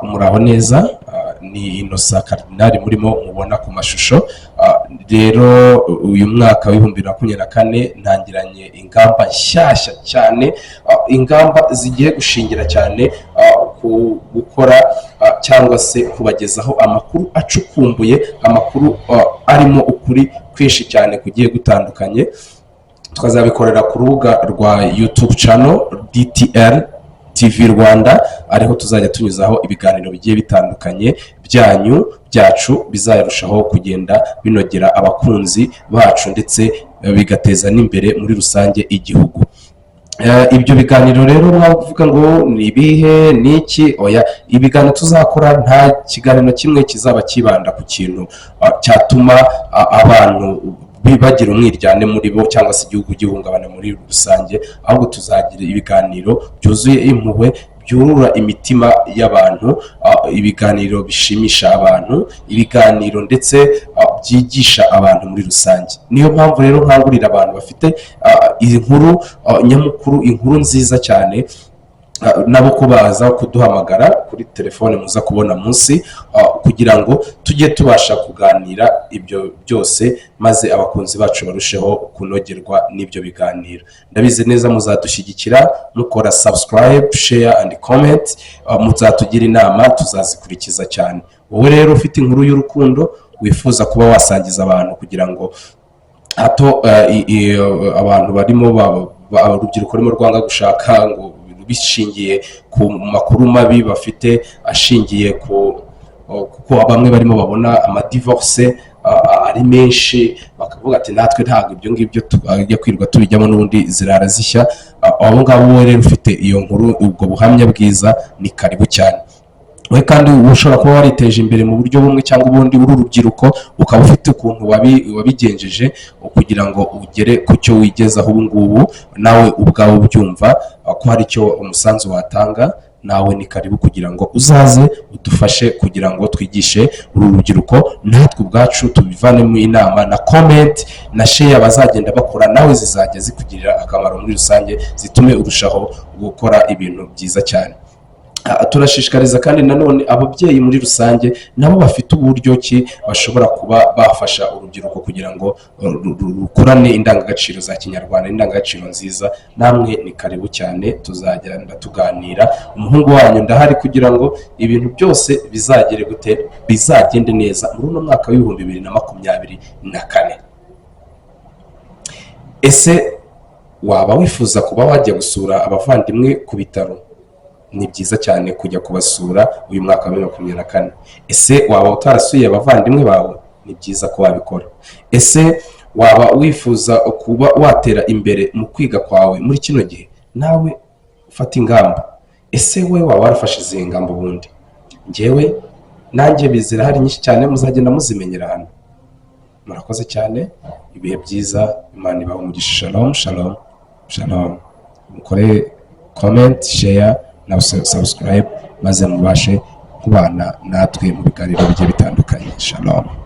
muraho neza. Ni Innocent Cardinal murimo mubona ku mashusho. Rero uyu mwaka wa 2024 ntangiranye ingamba nshyashya cyane, ingamba zigiye gushingira cyane ku gukora cyangwa se kubagezaho amakuru acukumbuye, amakuru arimo ukuri kwinshi cyane kugiye gutandukanye. Tukazabikorera ku rubuga rwa YouTube channel DTL TV Rwanda, ariho tuzajya tunyuzaho ibiganiro bigiye bitandukanye byacu bizarushaho kugenda binogera abakunzi bacu ndetse bigateza n'imbere muri rusange igihugu. Ibyo biganiro rero mwavuga ngo ni ibihe niki? Oya, ibiganiro tuzakora nta kiganiro kimwe kizaba kibanda ku kintu cyatuma abantu bagira umwiryane muri bo cyangwa se igihugu gihungabana muri rusange, ahubwo tuzagira ibiganiro byuzuye impuhwe, byurura imitima y'abantu, ibiganiro bishimisha abantu, ibiganiro ndetse byigisha abantu muri rusange. Niyo mpamvu rero nkangurira abantu bafite inkuru nyamukuru, inkuru nziza cyane, nabo kubaza kuduhamagara kuri telefone muza kubona munsi, kugira ngo tujye tubasha kuganira ibyo byose maze abakunzi bacu barusheho kunogerwa n'ibyo biganiro. Ndabizi neza muzadushyigikira mukora subscribe, share and comment, muzatugira inama tuzazikurikiza cyane. Wowe rero ufite inkuru y'urukundo wifuza kuba wasangiza abantu kugira ngo hato abantu barimo urubyiruko rurimo rwanga gushaka ngo bishingiye ku makuru mabi bafite, ashingiye kuko bamwe barimo babona amadivorce ari menshi, bakavuga ati natwe ntabwo ibyo ngibyo tujya kwirwa tubijyamo n'ubundi zirara zishya. Abo ngabo rero ufite iyo nkuru, ubwo buhamya bwiza, ni karibu cyane. We kandi ushobora kuba wariteje imbere mu buryo bumwe cyangwa ubundi uri urubyiruko, ukaba ufite ukuntu wabigenjeje kugira ngo ugere ku cyo wigezaho ubu ngubu, nawe ubwawe ubyumva ko hari icyo umusanzu watanga, nawe ni karibu kugira ngo uzaze udufashe kugira ngo twigishe uru rubyiruko, natwe ubwacu tubivanemo inama na comment na share bazagenda bakora, nawe zizajya zikugirira akamaro muri rusange, zitume urushaho gukora ibintu byiza cyane. Turashishikariza kandi nanone ababyeyi muri rusange nabo bafite uburyo ki bashobora kuba bafasha urubyiruko kugira ngo rukurane indangagaciro za Kinyarwanda, indangagaciro nziza. Namwe ni karibu cyane, tuzagenda tuganira. Umuhungu wanyu ndahari kugira ngo ibintu byose bizagende neza muri uno mwaka wa 2024. Ese waba wifuza kuba wajya gusura abavandimwe ku bitaro? Ni byiza cyane kujya kubasura uyu mwaka wa 2024. Ese waba utarasuye abavandimwe bawe? Ni byiza ko wabikora. Ese waba wifuza kuba watera imbere mu kwiga kwawe muri kino gihe? Nawe ufata ingamba. Ese we waba warafashe izi ngamba ubundi? Njyewe nanjye bizira hari nyinshi cyane, muzagenda muzimenyera hano. Murakoze cyane, ibihe byiza, Imana ibahe umugisha. Shalom shalom shalom. Mukore comment, share na subscribe maze mubashe kubana natwe mu biganiro bigiye bitandukanye. Shalom.